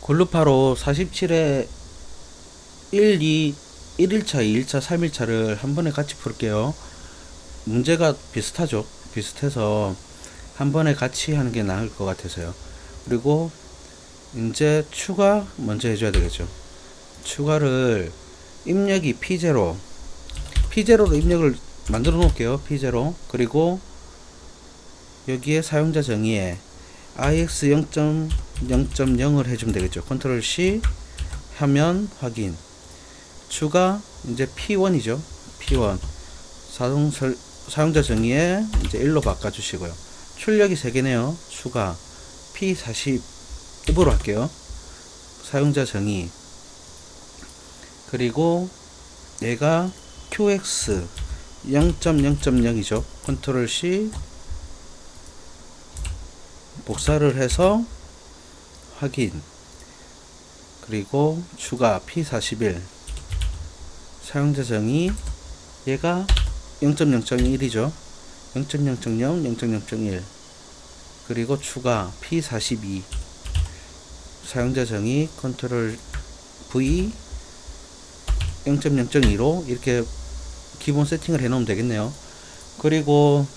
글루파로 47에 1, 2, 1일차, 2일차, 3일차를 한 번에 같이 풀게요. 문제가 비슷하죠. 비슷해서 한 번에 같이 하는 게 나을 것 같아서요. 그리고 이제 추가 먼저 해줘야 되겠죠. 추가를 입력이 P0, P0로 입력을 만들어 놓을게요. P0. 그리고 여기에 사용자 정의에 ix 0.0.0을 해주면 되겠죠. 컨트롤 C 화면 확인. 추가 이제 P1이죠. P1 사용자 정의에 이제 1로 바꿔주시고요. 출력이 3개네요. 추가 P40으로 할게요. 사용자 정의. 그리고 얘가 QX 0.0.0이죠. 컨트롤 C 복사를 해서 확인. 그리고 추가 P41 사용자 정의 얘가 0.0.1이죠. 0.0.0 0.0.1 그리고 추가 P42 사용자 정의 컨트롤 V 0.0.2로 이렇게 기본 세팅을 해 놓으면 되겠네요. 그리고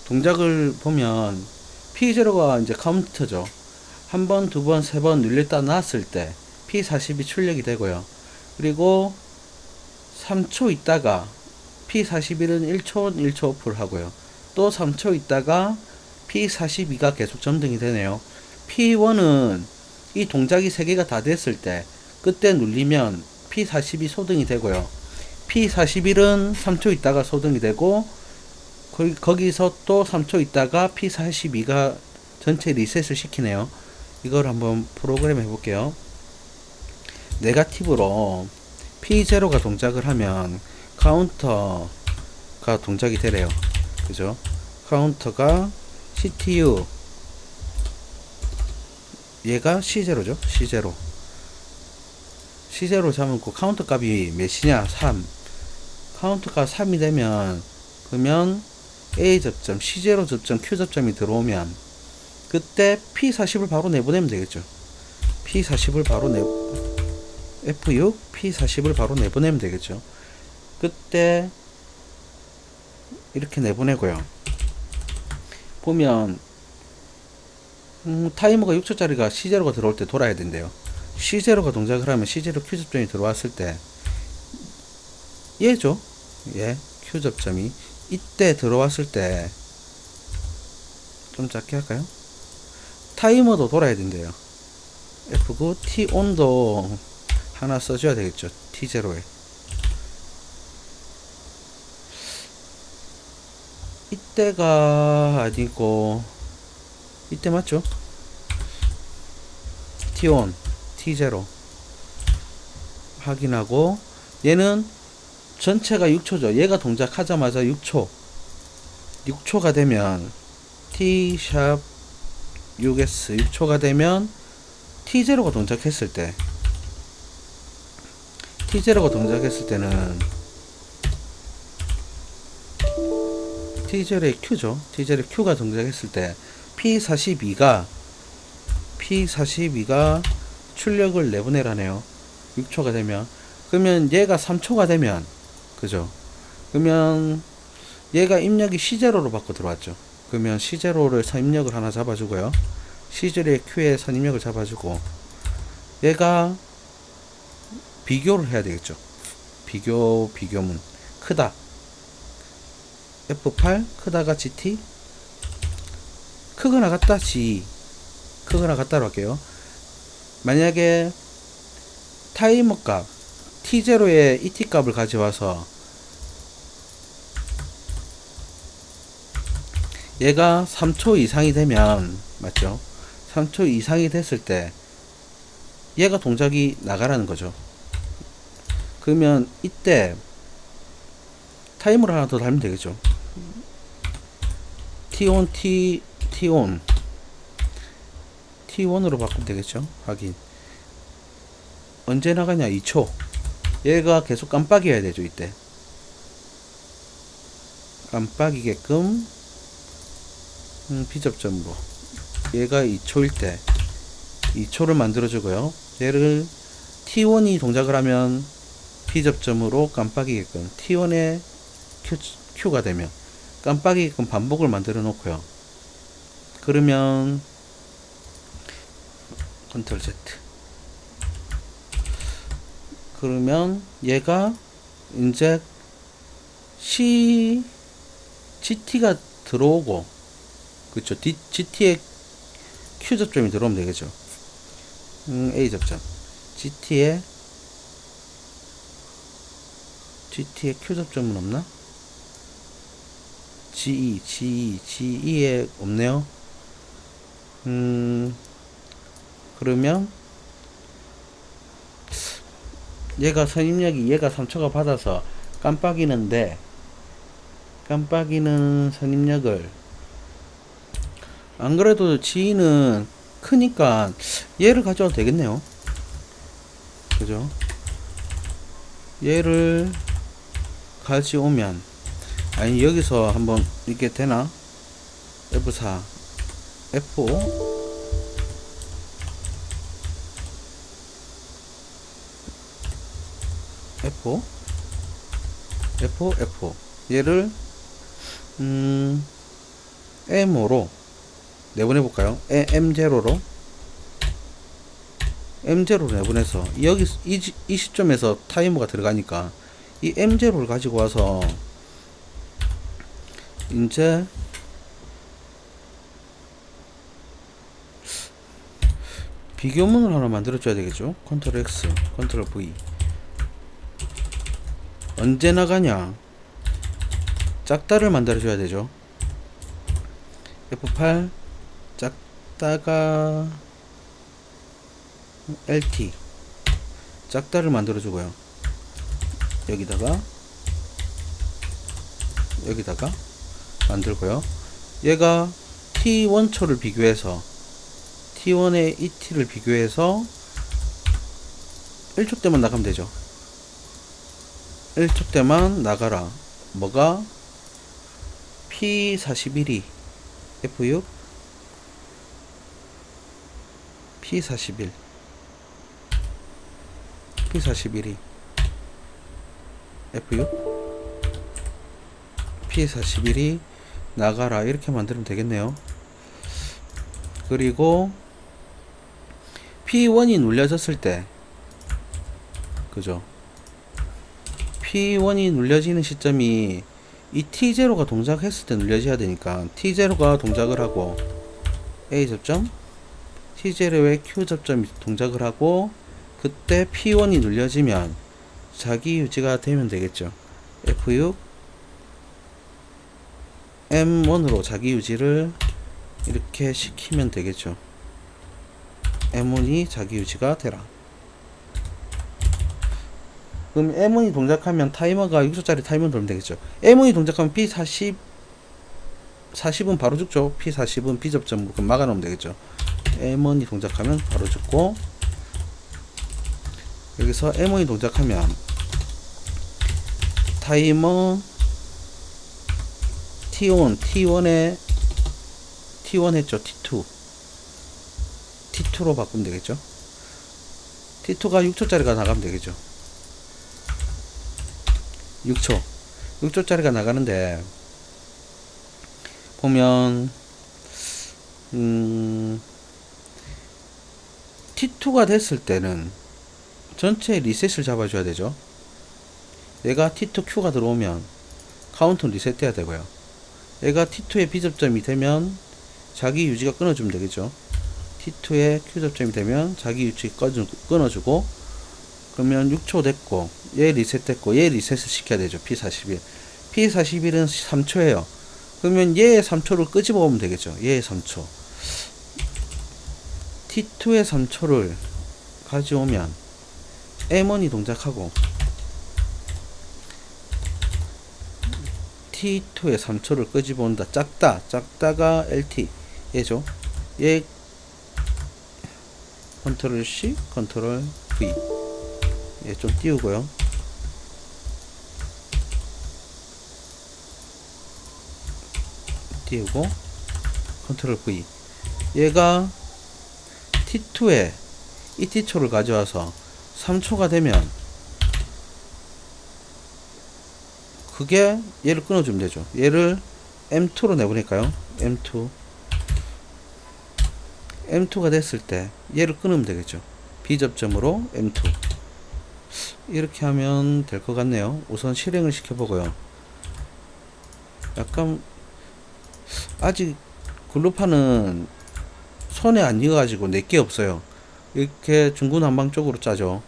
동작을 보면 P0가 이제 카운터죠. 한 번, 두 번, 세 번 눌렸다 놨을 때 P40이 출력이 되고요. 그리고 3초 있다가 P41은 1초 1초 오프를 하고요. 또 3초 있다가 P42가 계속 점등이 되네요. P1은 이 동작이 3개가 다 됐을 때 그때 눌리면 P42 소등이 되고요. P41은 3초 있다가 소등이 되고 거기서 또 3초 있다가 P42가 전체 리셋을 시키네요. 이걸 한번 프로그램 해볼게요. 네거티브로 P0가 동작을 하면 카운터가 동작이 되래요. 그죠? 카운터가 CTU 얘가 C0죠. C0 잡고 카운터 값이 몇이냐? 3. 카운터가 3이 되면 그러면 A 접점, C0 접점, Q 접점이 들어오면 그때 P40을 바로 내보내면 되겠죠. P40을 바로 F6 P40을 바로 내보내면 되겠죠. 그때 이렇게 내보내고요. 보면 타이머가 6초짜리가 C0가 들어올 때 돌아야 된대요. C0가 동작을 하면 C0 Q 접점이 들어왔을 때 얘죠. 얘 Q 접점이 이때 들어왔을 때 좀 작게 할까요? 타이머도 돌아야 된대요. F9 T 온도 하나 써줘야 되겠죠. T0에 이때가 아니고 이때 맞죠? T1 T0 확인하고 얘는 전체가 6초죠. 얘가 동작하자마자 6초가 되면 T# 6S 6초가 되면 T0가 동작했을 때 때는 T0의 Q죠. T0의 Q가 동작했을 때 P42가 출력을 내보내라네요. 6초가 되면. 그러면 얘가 3초가 되면 그죠? 그러면 얘가 입력이 C0로 바꿔 들어왔죠. 그러면 C0를 선입력을 하나 잡아주고요. C0의 Q의 선입력을 잡아주고 얘가 비교를 해야 되겠죠. 비교문 크다 F8 크다가 GT 크거나 같다 G 크거나 같다로 할게요. 만약에 타이머 값 T0의 ET 값을 가져와서 얘가 3초 이상이 되면 맞죠? 3초 이상이 됐을 때 얘가 동작이 나가라는 거죠. 그러면 이때 타이머를 하나 더 달면 되겠죠. T1 T1으로 바꾸면 되겠죠. 확인. 언제 나가냐? 2초. 얘가 계속 깜빡여야 되죠. 이때 깜빡이게끔 B접점으로 얘가 2초일 때 2초를 만들어주고요. 얘를 T1이 동작을 하면 B접점으로 깜빡이게끔 T1에 Q가 되면 깜빡이게끔 반복을 만들어 놓고요. 그러면 컨트롤 Z. 그러면 얘가 이제 GT가 들어오고, 그쵸, GT에 Q 접점이 들어오면 되겠죠. A 접점. GT에 Q 접점은 없나? GE에 없네요. 그러면 얘가 선입력이 얘가 3초가 받아서 깜빡이는 선입력을, 안 그래도 G는 크니까 얘를 가져와도 되겠네요. 그죠? 얘를 가져오면, 아니 여기서 한번 이게 되나? F4 F5 F5 F5 F5 얘를 M5로 내보내볼까요? M0로 내보내서 여기 이 시점에서 타이머가 들어가니까 이 M0를 가지고 와서 이제 비교문을 하나 만들어 줘야 되겠죠. 컨트롤 X 컨트롤 V. 언제 나가냐, 짝다를 만들어 줘야 되죠. F8 짝다가 LT 짝다를 만들어 주고요. 여기다가 만들고요. 얘가 T1초를 비교해서 T1의 ET를 비교해서 1초 때만 나가면 되죠. 1초 때만 나가라. 뭐가? P41이 F6 P41이 F6 P41이 나가라. 이렇게 만들면 되겠네요. 그리고 P1이 눌려졌을 때, 그죠? P1이 눌려지는 시점이 이 T0가 동작했을 때 눌려져야 되니까 T0가 동작을 하고 A 접점, T0에 Q 접점이 동작을 하고, 그때 P1이 눌려지면 자기 유지가 되면 되겠죠. F6 M1으로 자기 유지를 이렇게 시키면 되겠죠. M1이 자기 유지가 되라. 그럼 M1이 동작하면 타이머가 6초짜리 타이머 돌면 되겠죠. M1이 동작하면 P40은 바로 죽죠. P40은 B접점으로 그럼 막아놓으면 되겠죠. M1이 동작하면 바로 죽고, 여기서 M1이 동작하면 타이머 T1 했죠. T2로 바꾸면 되겠죠. T2가 6초짜리가 나가면 되겠죠. 6초짜리가 나가는데, 보면 T2가 됐을 때는 전체 리셋을 잡아줘야 되죠. 얘가 T2Q가 들어오면 카운트는 리셋돼야 되고요. 얘가 T2의 B접점이 되면 자기 유지가 끊어주면 되겠죠. T2의 Q접점이 되면 자기 유지 끊어주고, 그러면 6초 됐고 얘 리셋됐고 얘 리셋을 시켜야 되죠. P41 P41은 3초예요 그러면 얘의 3초를 끄집어 오면 되겠죠. 얘의 3초, T2의 3초를 가져오면 M1이 동작하고 T2의 3초를 끄집어 온다. 짝다가 LT 얘죠. 얘 컨트롤 C 컨트롤 V. 예, 좀 띄우고요. 띄우고 컨트롤 V. 얘가 T2에 이 T초를 가져와서 3초가 되면 그게 얘를 끊어주면 되죠. 얘를 M2로 내보낼까요? M2가 됐을 때 얘를 끊으면 되겠죠. B 접점으로 M2 이렇게 하면 될 것 같네요. 우선 실행을 시켜보고요. 약간 아직 글루판은 손에 안 익어가지고 내게 없어요. 이렇게 중구난방적으로 짜죠.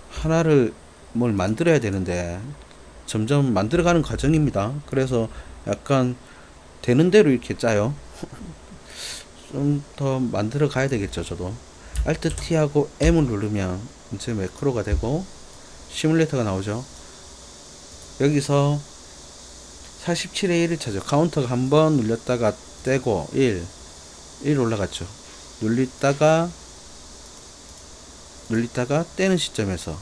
하나를 뭘 만들어야 되는데 점점 만들어가는 과정입니다. 그래서 약간 되는 대로 이렇게 짜요. 좀 더 만들어 가야 되겠죠. 저도 Alt T하고 M을 누르면 이제 매크로가 되고 시뮬레이터가 나오죠. 여기서 47의 1을 찾죠. 카운터가 한번 눌렸다가 떼고 1 올라갔죠. 눌리다가 떼는 시점에서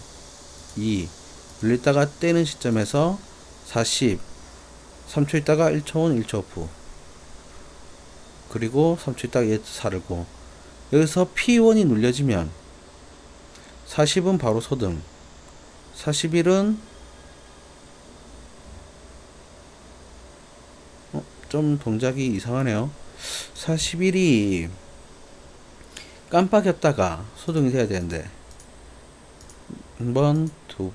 2 눌리다가 떼는 시점에서 40 3초 있다가 1초원 1초 오프 그리고 3초 있다가 얘 살고 여기서 P1이 눌려지면 40은 바로 소등 41은 좀 동작이 이상하네요. 41이 깜빡였다가 소등이 돼야 되는데 한 번, 두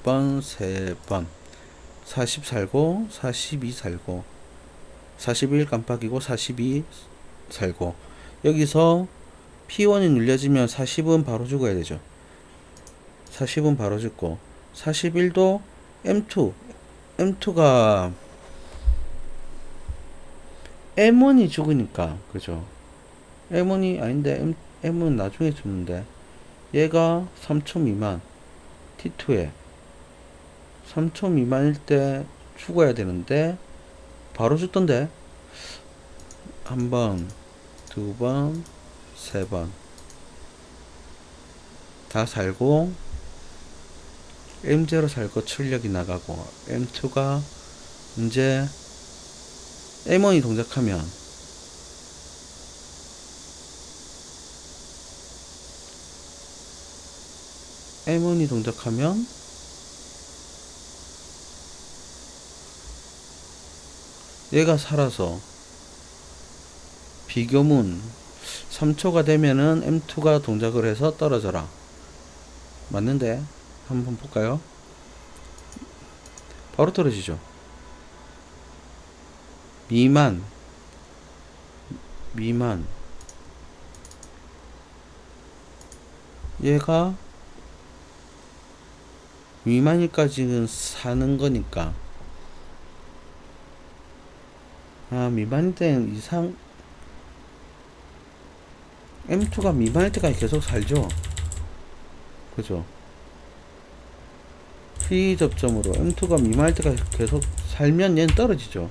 번, 세 번 40 살고 42 살고 41 깜빡이고 42 살고 여기서 P1이 눌려지면 40은 바로 죽어야 되죠. 40은 바로 죽고 41도 M2가 M1이 죽으니까 그죠. M1이 아닌데 M은 나중에 죽는데 얘가 3초 미만 T2에 3초 미만일 때 죽어야 되는데 바로 죽던데 한 번, 두 번, 세 번 다 살고 M0 살고 출력이 나가고 M2가 이제 M1이 동작하면 얘가 살아서 비교문 3초가 되면은 M2가 동작을 해서 떨어져라. 맞는데 한번 볼까요? 바로 떨어지죠. 미만 얘가 미만일까지는 사는 거니까 미만일 때는 이상 M2가 미만일 때까지 계속 살죠. 그죠? P 접점으로 M2가 미만일 때까지 계속 살면 얘는 떨어지죠.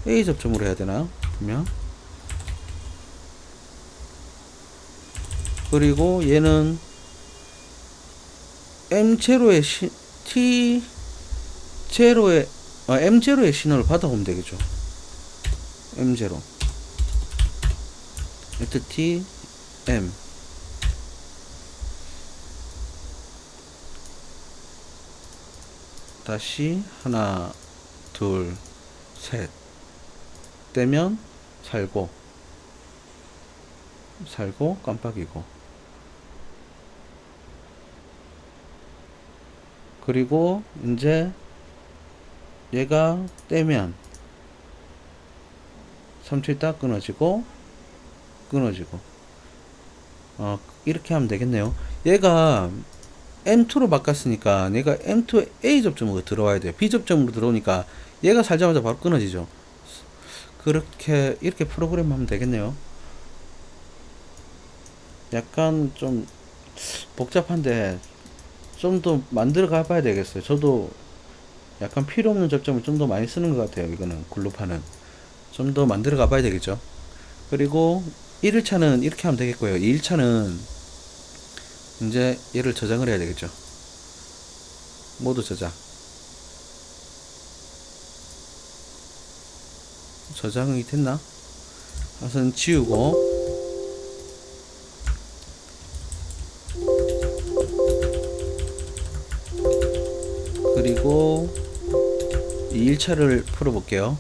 A 접점으로 해야 되나? 보면 그리고 얘는 M0의 M0의 신호를 받아오면 되겠죠. M0 T M 다시 하나 둘 셋 떼면 살고 깜빡이고 그리고 이제 얘가 떼면 3초 있다 끊어지고 이렇게 하면 되겠네요. 얘가 M2로 바꿨으니까 얘가 M2 A 접점으로 들어와야 돼요. B 접점으로 들어오니까 얘가 살자마자 바로 끊어지죠. 이렇게 프로그램 하면 되겠네요. 약간 좀 복잡한데 좀 더 만들어 가 봐야 되겠어요. 저도 약간 필요 없는 접점을 좀 더 많이 쓰는 것 같아요. 이거는 글루판은 좀 더 만들어 가 봐야 되겠죠. 그리고 1일차는 이렇게 하면 되겠고요. 2일차는 이제 얘를 저장을 해야 되겠죠. 모두 저장이 됐나? 우선 지우고, 그리고 이 1차를 풀어볼게요.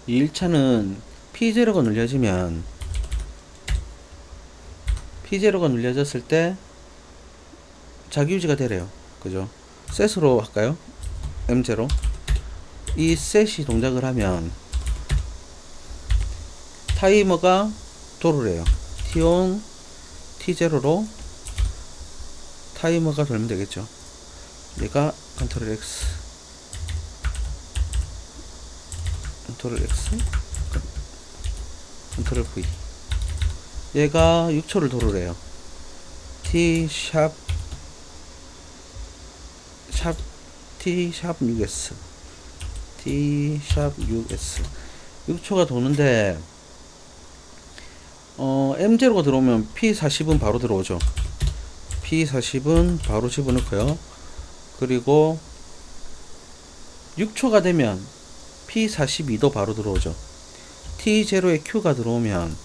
이 1차는 P0가 눌려졌을 때 자기유지가 되래요. 그죠? 셋으로 할까요? M0. 이 셋이 동작을 하면 타이머가 돌으래요. T1, T0로 타이머가 돌면 되겠죠. 얘가 컨트롤 X, 컨트롤 V. 얘가 6초를 돌으래요. T 샵 T 샵 6S, T 샵 6S. 6초가 도는데 M0가 들어오면 P40은 바로 들어오죠. P40은 바로 집어넣고요. 그리고 6초가 되면 P42도 바로 들어오죠. T0에 Q가 들어오면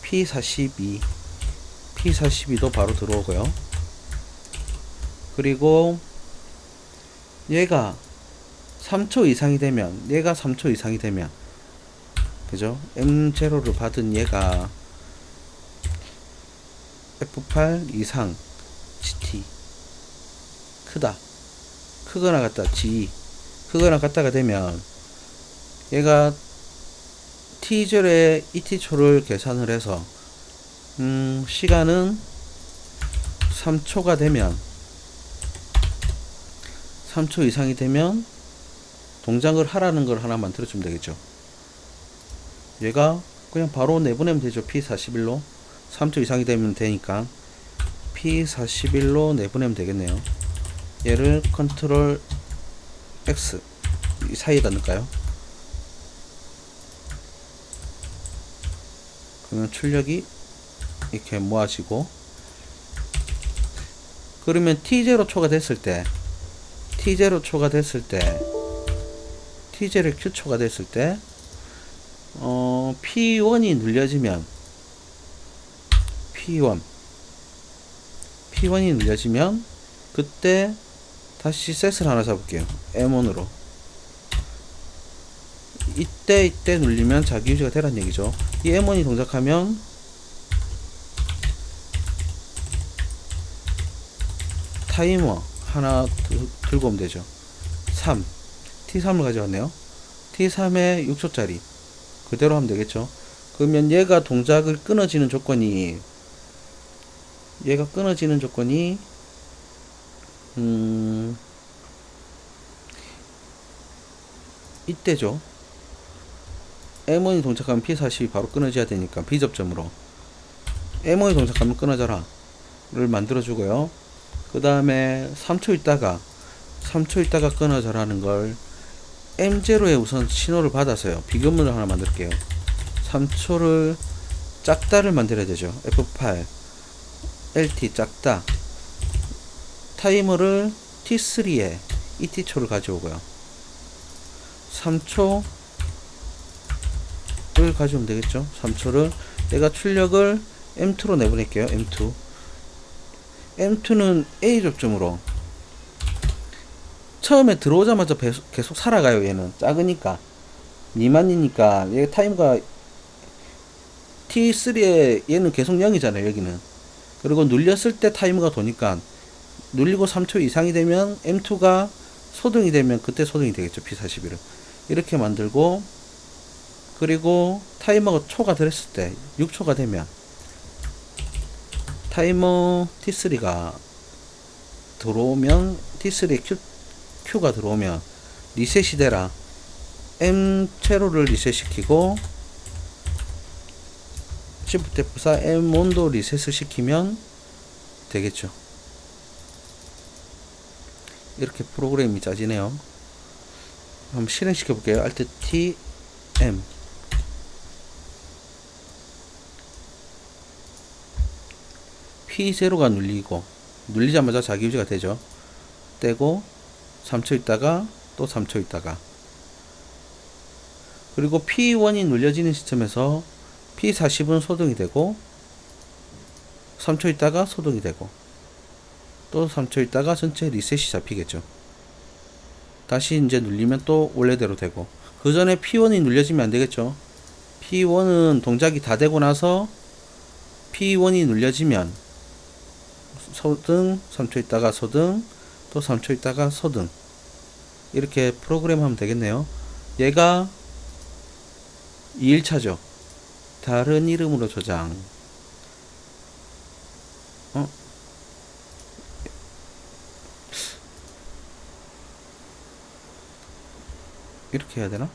P42도 바로 들어오고요. 그리고 얘가 3초 이상이 되면 그죠? M0를 받은 얘가 F8 이상 GT 크거나 같다 G 크거나 같다가 되면 얘가 T0의 ET초를 계산을 해서 시간은 3초가 되면 3초 이상이 되면 동작을 하라는 걸 하나 만들어주면 되겠죠. 얘가 그냥 바로 내보내면 되죠. P41로 3초 이상이 되면 되니까 P41로 내보내면 되겠네요. 얘를 컨트롤 X 이 사이에다 넣을까요? 그러면 출력이 이렇게 모아지고, 그러면 T0 초가 됐을 때 T0 Q 초가 됐을 때 P1이 눌려지면 P1이 눌려지면 그때 다시 셋을 하나 잡을게요. M1으로 이때 눌리면 자기유지가 되란 얘기죠. 이 M1이 동작하면 타이머 하나 들고 오면 되죠. T3을 가져왔네요. T3에 6초짜리 그대로 하면 되겠죠. 그러면 얘가 동작을 끊어지는 조건이 이때죠. M1이 동작하면 P40이 바로 끊어져야 되니까 B접점으로 M1이 동작하면 끊어져라 를 만들어 주고요. 그 다음에 3초 있다가 끊어져라는 걸 M0에 우선 신호를 받아서요. 비교문을 하나 만들게요. 3초를 작다를 만들어야 되죠. F8 LT 작다. 타이머를 T3에 ET초를 가져오고요. 3초를 가져오면 되겠죠. 3초를 내가 출력을 M2로 내보낼게요. M2는 A 접점으로 처음에 들어오자마자 계속 살아가요. 얘는 작으니까 미만이니까 얘 타이머가 T3에 얘는 계속 0이잖아요. 여기는. 그리고 눌렸을 때 타이머가 도니까 눌리고 3초 이상이 되면 M2가 소등이 되면 그때 소등이 되겠죠. P41은 이렇게 만들고, 그리고 타이머가 초가 들었을 때 6초가 되면 타이머 T3가 들어오면 T3에 Q가 들어오면 리셋이 되라. M0를 리셋시키고 Shift F4 M1도 리셋을 시키면 되겠죠. 이렇게 프로그램이 짜지네요. 한번 실행시켜 볼게요. Alt T M P0가 눌리자마자 자기유지가 되죠. 떼고 3초 있다가 또 3초 있다가, 그리고 P1이 눌려지는 시점에서 P40은 소등이 되고 3초 있다가 소등이 되고 또 3초 있다가 전체 리셋이 잡히겠죠. 다시 이제 눌리면 또 원래대로 되고, 그 전에 P1이 눌려지면 안 되겠죠. P1은 동작이 다 되고 나서 P1이 눌려지면 소등, 3초 있다가 소등, 또 3초 있다가 소등, 이렇게 프로그램 하면 되겠네요. 얘가 2일차죠. 다른 이름으로 저장. 이렇게 해야 되나?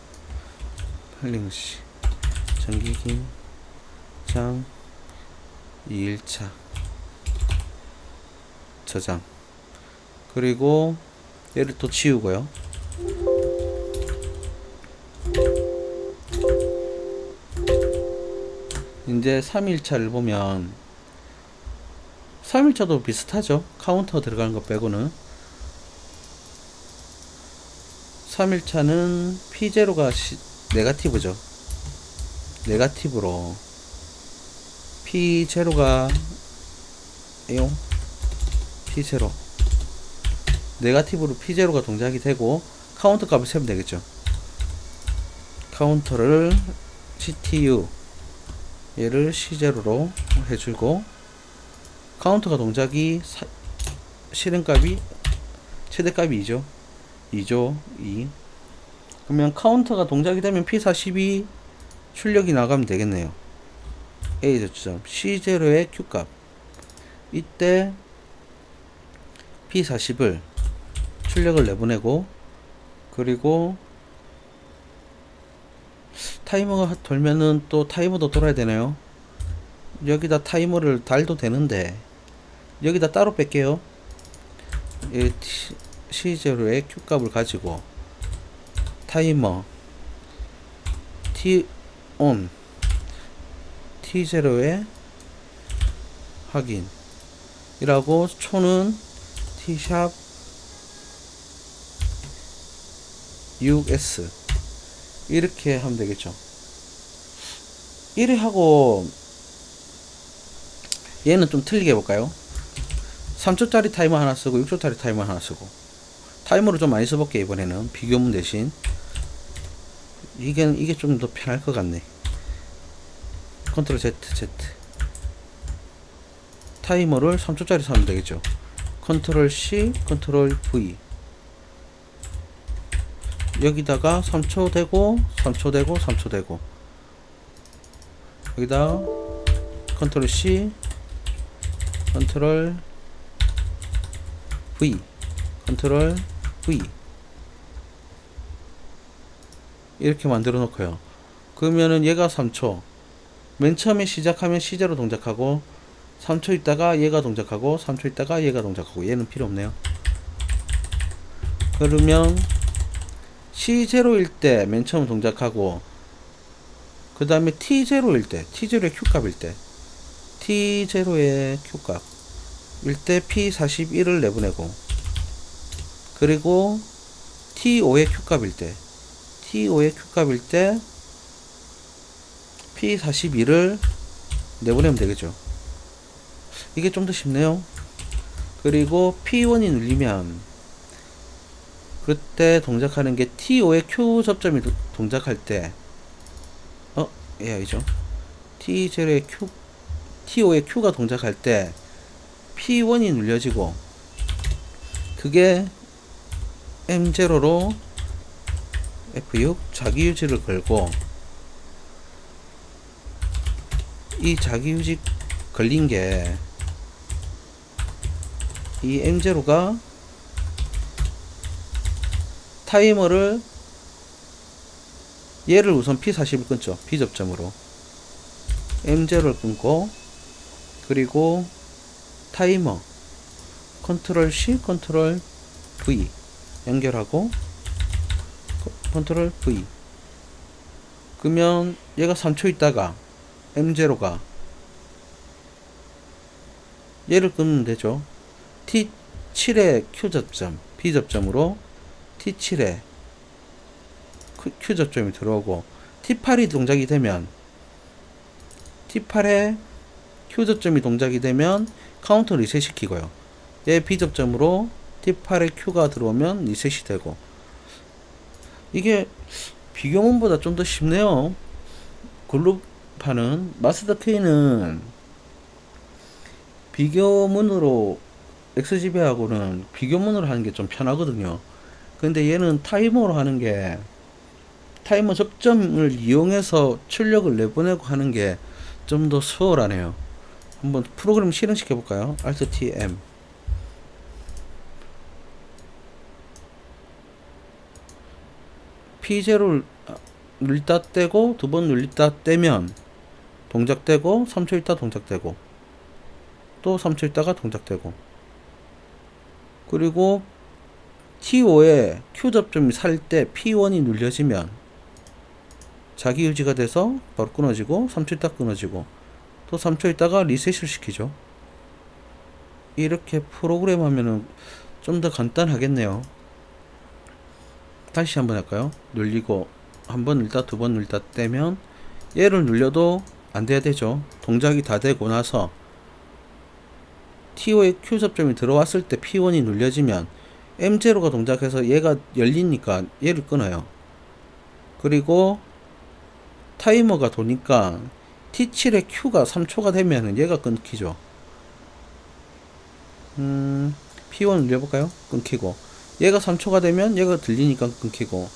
팔링시 전기기 장 2일차 저장. 그리고 얘를 또 지우고요. 이제 3일차를 보면 3일차도 비슷하죠. 카운터 들어가는 거 빼고는. 3일차는 P0가 네가티브죠. 네가티브로 P0가 P0 네가티브로 P0가 동작이 되고 카운터 값을 세면 되겠죠. 카운터를 CTU 얘를 C0로 해주고, 카운터가 동작이 실행값이 최대값이 2죠. 2죠. 2. 그러면 카운터가 동작이 되면 P40이 출력이 나가면 되겠네요. A.점 C0의 Q값. 이때 P40을 출력을 내보내고, 그리고 타이머가 돌면은 또 타이머도 돌아야 되네요. 여기다 타이머를 달도 되는데 여기다 따로 뺄게요. C0의 Q값을 가지고 타이머 T-ON T0의 확인 이라고, 초는 T샵 6S 이렇게 하면 되겠죠. 이래 하고, 얘는 좀 틀리게 해볼까요? 3초짜리 타이머 하나 쓰고 6초짜리 타이머 하나 쓰고, 타이머를 좀 많이 써볼게. 이번에는 비교문 대신 이게 좀 더 편할 것 같네. 컨트롤 Z 타이머를 3초짜리 사면 되겠죠. 컨트롤 C 컨트롤 V, 여기다가 3초 되고 3초 되고 3초 되고, 여기다 컨트롤 C 컨트롤 V 컨트롤 V 이렇게 만들어 놓고요. 그러면은 얘가 3초, 맨 처음에 시작하면 C0 동작하고 3초 있다가 얘가 동작하고 3초 있다가 얘가 동작하고, 얘는 필요 없네요. 그러면 C0일 때 맨 처음 동작하고, 그 다음에 T0일 때, T0의 Q값일 때, T0의 Q값일 때 P41을 내보내고, 그리고 T5의 Q값일 때, T5의 Q값일 때 P41을 내보내면 되겠죠. 이게 좀 더 쉽네요. 그리고 P1이 눌리면 그때 동작하는 게 T5의 Q 접점이 동작할 때, 아니죠. T0의 Q, T5의 Q가 동작할 때 P1이 눌려지고, 그게 M0로 F6 자기유지를 걸고, 이 자기유지 걸린 게 이 M0가 타이머를, 얘를 우선 P40을 끊죠. B접점으로 M0를 끊고, 그리고 타이머 컨트롤 C 컨트롤 V 연결하고 컨트롤 V, 그러면 얘가 3초 있다가 M0가 얘를 끊으면 되죠. T7의 Q접점 B접점으로 T7의 Q 접점이 들어오고 T8이 동작이 되면 T8에 Q 접점이 동작이 되면 카운터 리셋 시키고요. 얘 B 접점으로 T8에 Q가 들어오면 리셋이 되고, 이게 비교문보다 좀 더 쉽네요. 글루파는 마스터 K는 비교문으로 XGB하고는 비교문으로 하는 게 좀 편하거든요. 근데 얘는 타이머로 하는 게, 타이머 접점을 이용해서 출력을 내보내고 하는 게 좀 더 수월하네요. 한번 프로그램 실행시켜 볼까요? Alt T M. P0를 눌리다 떼고 두 번 눌리다 떼면 동작되고, 3초 있다 동작되고, 또 3초 있다가 동작되고, 그리고 T5에 Q 접점이 살 때 P1이 눌려지면 자기 유지가 돼서 바로 끊어지고, 3초 있다 끊어지고, 또 3초 있다가 리셋을 시키죠. 이렇게 프로그램 하면은 좀 더 간단하겠네요. 다시 한번 할까요? 눌리고 한 번 눌다 두 번 눌다 떼면 얘를 눌려도 안 돼야 되죠. 동작이 다 되고 나서 T5에 Q 접점이 들어왔을 때 P1이 눌려지면 M0가 동작해서 얘가 열리니까 얘를 끊어요. 그리고 타이머가 도니까 T7에 Q가 3초가 되면 얘가 끊기죠. P1 눌려볼까요? 끊기고, 얘가 3초가 되면 얘가 들리니까 끊기고,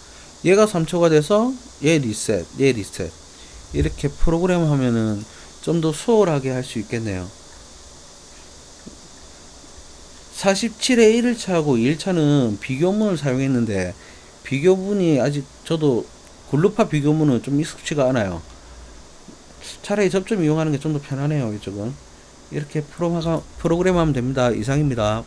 얘가 3초가 돼서 얘 리셋, 얘 리셋. 이렇게 프로그램 하면은 좀 더 수월하게 할 수 있겠네요. 47의 1일차하고 2일차는 비교문을 사용했는데, 비교문이 아직 저도 글루파 비교문은 좀 익숙치가 않아요. 차라리 접점 이용하는 게 좀 더 편하네요, 이쪽은. 이렇게 프로그램 하면 됩니다. 이상입니다.